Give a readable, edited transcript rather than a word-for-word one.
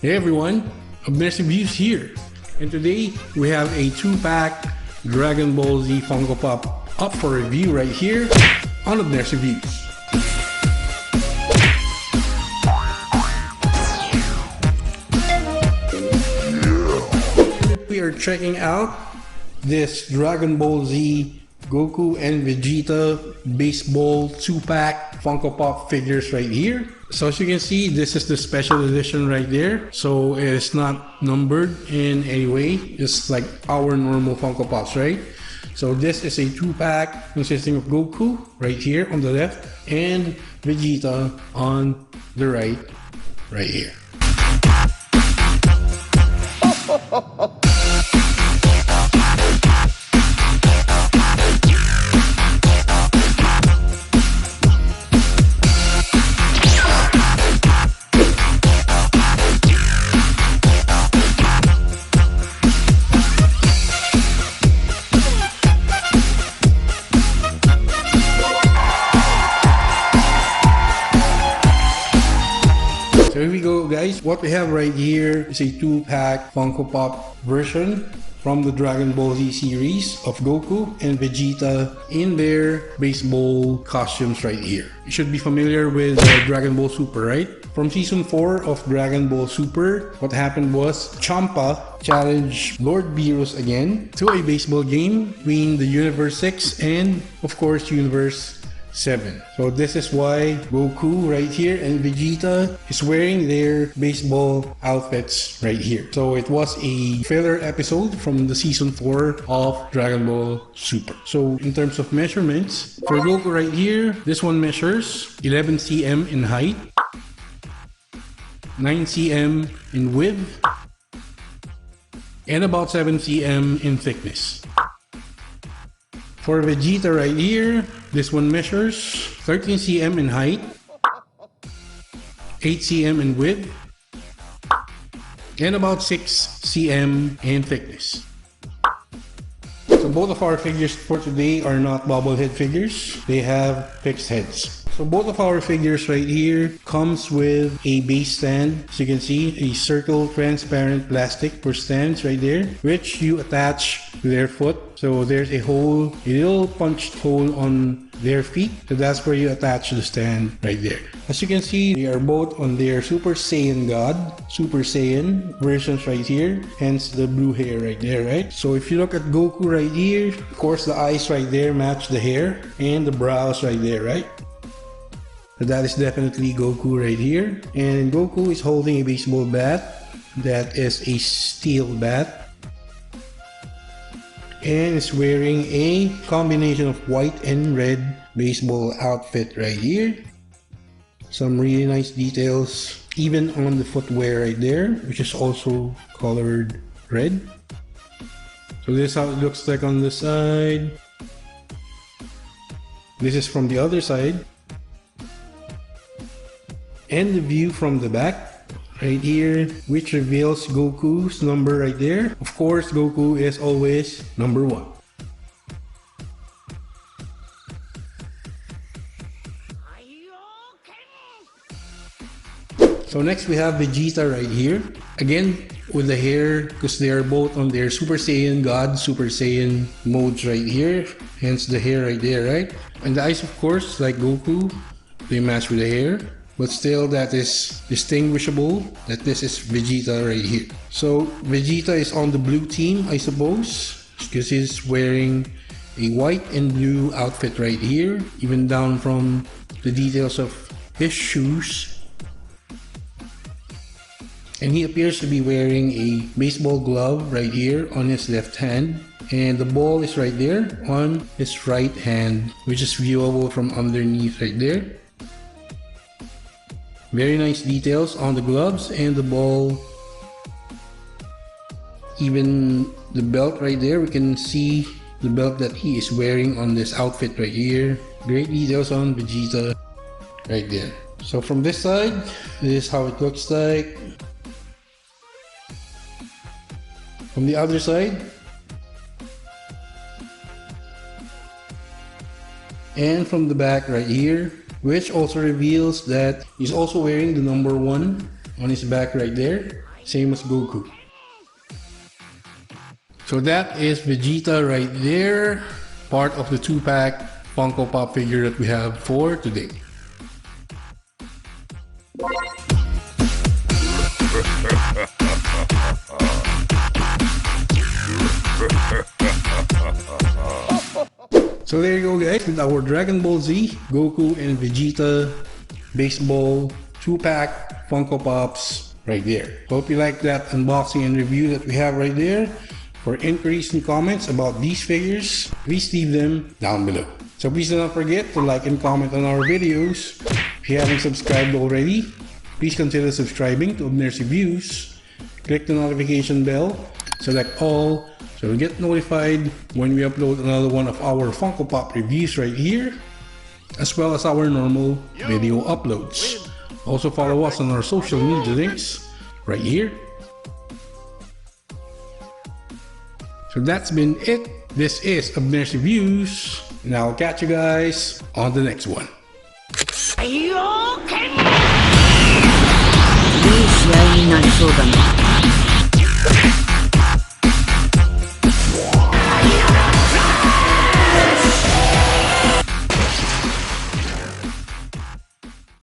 Hey everyone, Abners Reviews here, and today we have a 2-pack Dragon Ball Z Funko Pop up for review right here on Abners Reviews. We are checking out this Dragon Ball Z Goku and Vegeta baseball 2-pack Funko Pop figures right here. So as you can see, this is the special edition right there. So it's not numbered in any way. It's like our normal Funko Pops, right? So this is a 2-pack consisting of Goku right here on the left and Vegeta on the right here. So here we go, guys. What we have right here is a 2-pack Funko Pop version from the Dragon Ball Z series of Goku and Vegeta in their baseball costumes right here. You should be familiar with Dragon Ball Super, right? From Season 4 of Dragon Ball Super, what happened was Champa challenged Lord Beerus again to a baseball game between the Universe 6 and, of course, Universe 7. So this is why Goku right here and Vegeta is wearing their baseball outfits right here. So it was a filler episode from the Season 4 of Dragon Ball Super. So in terms of measurements, for Goku right here, this one measures 11 cm in height, 9 cm in width, and about 7 cm in thickness. For Vegeta right here, this one measures 13 cm in height, 8 cm in width, and about 6 cm in thickness. So both of our figures for today are not bobblehead figures, they have fixed heads. So both of our figures right here comes with a base stand. As you can see, a circle transparent plastic for stands right there, which you attach to their foot. So there's a hole, a little punched hole on their feet. So that's where you attach the stand right there. As you can see, they are both on their Super Saiyan God, Super Saiyan versions right here. Hence the blue hair right there, right? So if you look at Goku right here, of course the eyes right there match the hair and the brows right there, right? So that is definitely Goku right here. And Goku is holding a baseball bat. That is a steel bat. And is wearing a combination of white and red baseball outfit right here. Some really nice details even on the footwear right there, which is also colored red. So this is how it looks like on the side. This is from the other side. And the view from the back right here, which reveals Goku's number right there. Of course, Goku is always number 1. So next we have Vegeta right here. Again, with the hair, because they are both on their Super Saiyan God, Super Saiyan modes right here. Hence the hair right there, right? And the eyes, of course, like Goku, they match with the hair. But still, that is distinguishable that this is Vegeta right here. So Vegeta is on the blue team, I suppose, because he's wearing a white and blue outfit right here, even down from the details of his shoes. And he appears to be wearing a baseball glove right here on his left hand. And the ball is right there on his right hand, which is viewable from underneath right there. Very nice details on the gloves and the ball. Even the belt right there, we can see the belt that he is wearing on this outfit right here. Great details on Vegeta right there. So from this side, this is how it looks like. From the other side, and from the back right here, which also reveals that he's also wearing the number 1 on his back right there. same as Goku. So that is Vegeta right there, part of the 2-pack Funko Pop figure that we have for today. So there you go guys, with our Dragon Ball Z, Goku and Vegeta baseball 2-pack Funko Pops right there. Hope you like that unboxing and review that we have right there. For inquiries and comments about these figures, please leave them down below. So please do not forget to like and comment on our videos. If you haven't subscribed already, please consider subscribing to Abners Reviews. Click the notification bell, select all, so you get notified when we upload another one of our Funko Pop reviews right here, as well as our normal video uploads. Also follow us on our social media links right here. So that's been it. This is Abners Reviews, and I'll catch you guys on the next one. いい試合になりそうだな。